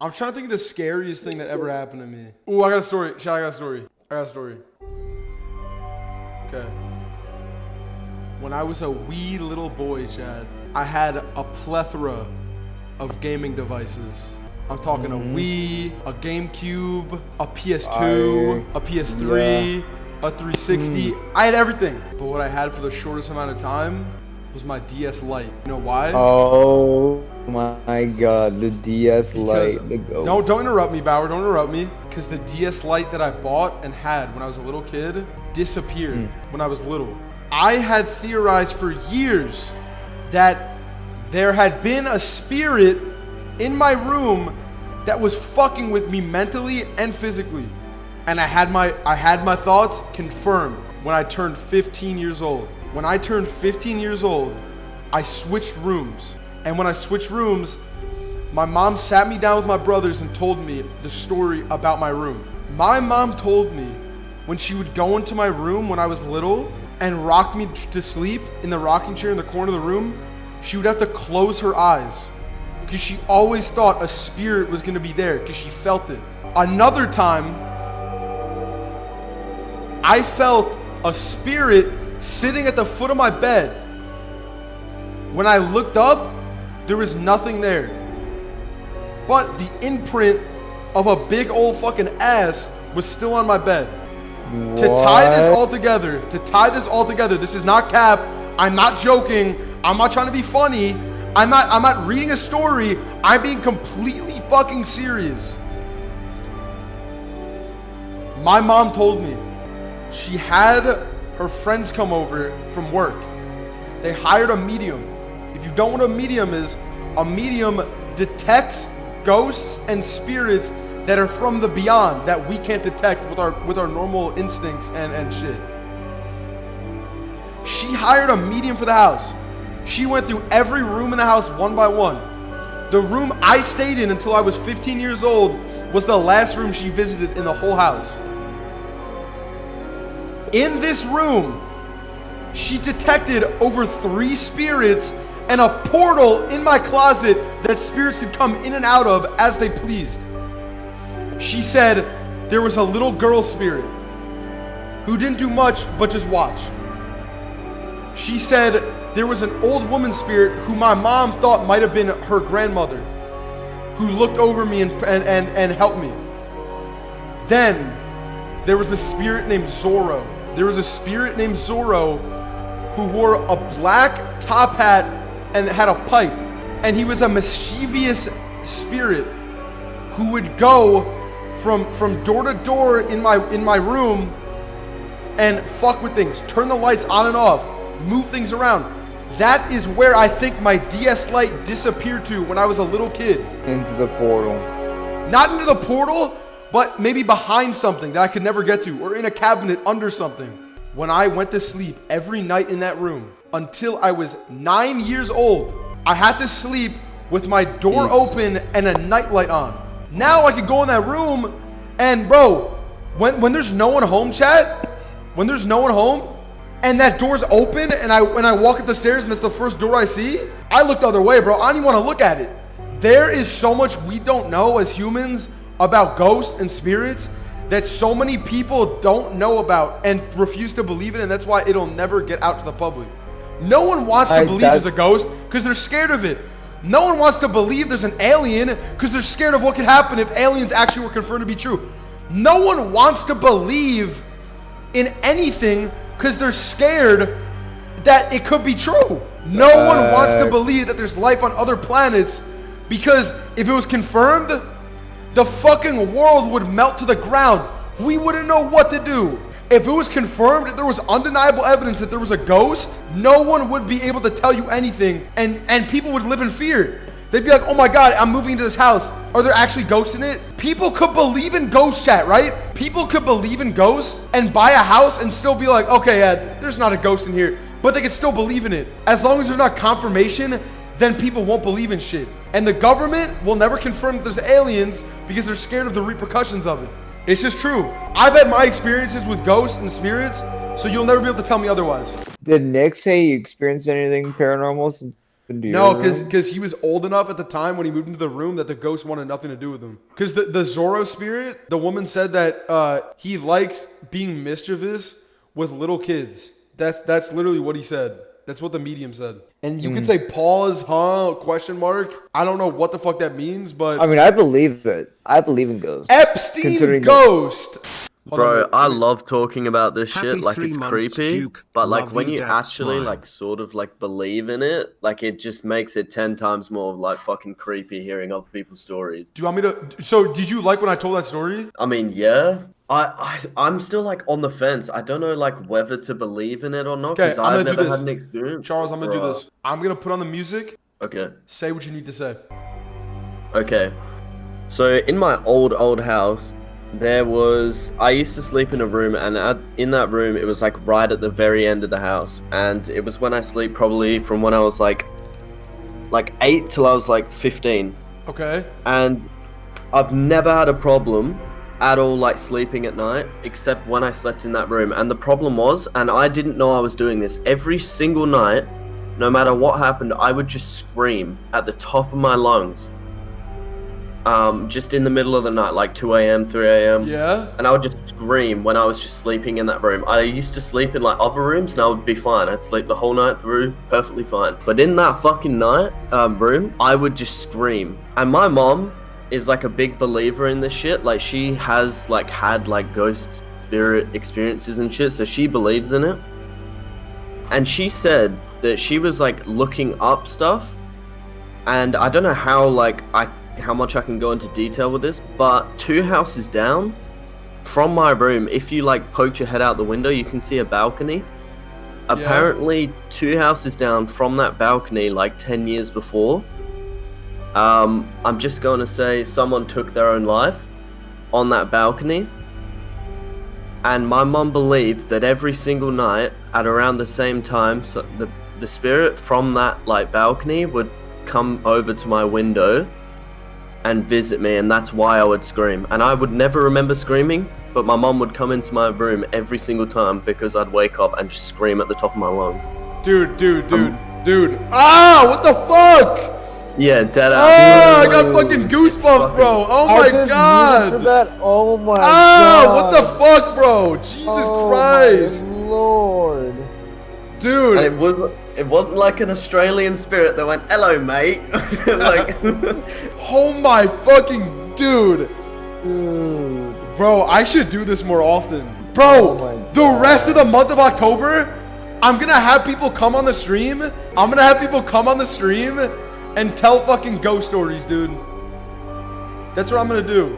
I'm trying to think of the scariest thing that ever happened to me. Ooh, I got a story. Chad, I got a story. Okay. When I was a wee little boy, Chad, I had a plethora of gaming devices. I'm talking a Wii, a GameCube, a PS2, a PS3, a 360. I had everything. But what I had for the shortest amount of time was my DS Lite. You know why? Oh my god, the DS Lite. Don't interrupt me, Bauer. Don't interrupt me. Because the DS Lite that I bought and had when I was a little kid disappeared when I was little. I had theorized for years that there had been a spirit in my room that was fucking with me mentally and physically. And I had my thoughts confirmed when I turned 15 years old. When I turned 15 years old, I switched rooms. And when I switched rooms, my mom sat me down with my brothers and told me the story about my room. My mom told me when she would go into my room when I was little and rock me to sleep in the rocking chair in the corner of the room, she would have to close her eyes because she always thought a spirit was going to be there because she felt it. Another time, I felt a spirit sitting at the foot of my bed. When I looked up, there was nothing there but the imprint of a big old fucking ass was still on my bed. What? To tie this all together, this is not cap. I'm not joking. I'm not trying to be funny. I'm not reading a story. I'm being completely fucking serious. My mom told me she had her friends come over from work. They hired a medium. If you don't know what a medium is, a medium detects ghosts and spirits that are from the beyond that we can't detect with our normal instincts and shit. She hired a medium for the house. She went through every room in the house one by one. The room I stayed in until I was 15 years old was the last room she visited in the whole house. In this room, she detected over 3 spirits and a portal in my closet that spirits could come in and out of as they pleased. She said there was a little girl spirit who didn't do much but just watch. She said there was an old woman spirit who my mom thought might have been her grandmother who looked over me and helped me. Then there was a spirit named Zorro. There was a spirit named Zorro who wore a black top hat and had a pipe. And he was a mischievous spirit who would go from door to door in my room and fuck with things, turn the lights on and off, move things around. That is where I think my DS Lite disappeared to when I was a little kid. Into the portal. Not into the portal, but maybe behind something that I could never get to, or in a cabinet under something. When I went to sleep every night in that room until I was 9 years old, I had to sleep with my door open and a nightlight on. Now I could go in that room and bro, when there's no one home, chat, when there's no one home and that door's open and I walk up the stairs and that's the first door I see, I look the other way, bro. I don't even want to look at it. There is so much we don't know as humans about ghosts and spirits that so many people don't know about and refuse to believe in, and that's why it'll never get out to the public. No one wants to believe there's a ghost because they're scared of it. No one wants to believe there's an alien because they're scared of what could happen if aliens actually were confirmed to be true. No one wants to believe in anything because they're scared that it could be true. No one wants to believe that there's life on other planets because if it was confirmed, the fucking world would melt to the ground. We wouldn't know what to do. If it was confirmed, if there was undeniable evidence that there was a ghost, no one would be able to tell you anything, and people would live in fear. They'd be like, oh my God, I'm moving into this house. Are there actually ghosts in it? People could believe in ghost chat, right? People could believe in ghosts and buy a house and still be like, okay, yeah, there's not a ghost in here, but they could still believe in it. As long as there's not confirmation, then people won't believe in shit. And the government will never confirm that there's aliens because they're scared of the repercussions of it. It's just true. I've had my experiences with ghosts and spirits, so you'll never be able to tell me otherwise. Did Nick say you experienced anything paranormal Into No, your room? because he was old enough at the time when he moved into the room that the ghost wanted nothing to do with him. Because the Zorro spirit, the woman said that he likes being mischievous with little kids. That's literally what he said. That's what the medium said. And you could say pause, huh? Question mark. I don't know what the fuck that means, but I mean, I believe it. I believe in ghosts. Epstein Considering that- ghost. Hold on, Bro, wait, I wait. love talking about this Happy shit. Like, 3 it's months, creepy. Duke. But, like, Love when you, you Dad, actually, smile. like, sort of, like, believe in it, like, it just makes it 10 times more, like, fucking creepy hearing other people's stories. Do you want me to? So did you like when I told that story? I mean, yeah. I'm still, like, on the fence. I don't know, like, whether to believe in it or not, Okay, because I'm I've gonna do never this. had an experience. Charles, I'm gonna do Bruh. this. I'm gonna put on the music. Okay. Say what you need to say. Okay. So in my old house, I used to sleep in a room, and in that room, it was like right at the very end of the house, and it was when I sleep probably from when I was like 8 till I was like 15, Okay. and I've never had a problem at all like sleeping at night, except when I slept in that room. And the problem was, and I didn't know I was doing this, every single night, no matter what happened, I would just scream at the top of my lungs. Just in the middle of the night, like 2 a.m., 3 a.m. Yeah. And I would just scream when I was just sleeping in that room. I used to sleep in like other rooms and I would be fine. I'd sleep the whole night through perfectly fine. But in that fucking room, I would just scream. And my mom is like a big believer in this shit. Like, she has like had like ghost spirit experiences and shit, so she believes in it. And she said that she was like looking up stuff, and I don't know how much I can go into detail with this, but 2 houses down from my room, if you like poked your head out the window, you can see a balcony. Apparently 2 houses down from that balcony, like 10 years before, I'm just going to say someone took their own life on that balcony. And my mum believed that every single night at around the same time, so the spirit from that like balcony would come over to my window and visit me, and that's why I would scream. And I would never remember screaming, but my mom would come into my room every single time because I'd wake up and just scream at the top of my lungs. Dude. Ah, what the fuck? Yeah, dead Ah, ass. I got fucking goosebumps, bro. Oh my I just god. needed that. Oh my Ah, god. what the fuck, bro? Jesus Oh Christ. my lord. Dude. And it wasn't like an Australian spirit that went, "Hello, mate." Like, Oh my fucking dude. Dude. Bro, I should do this more often. Oh Bro, my the God. rest of the month of October, I'm gonna have people come on the stream. And tell fucking ghost stories, dude. That's what I'm gonna do.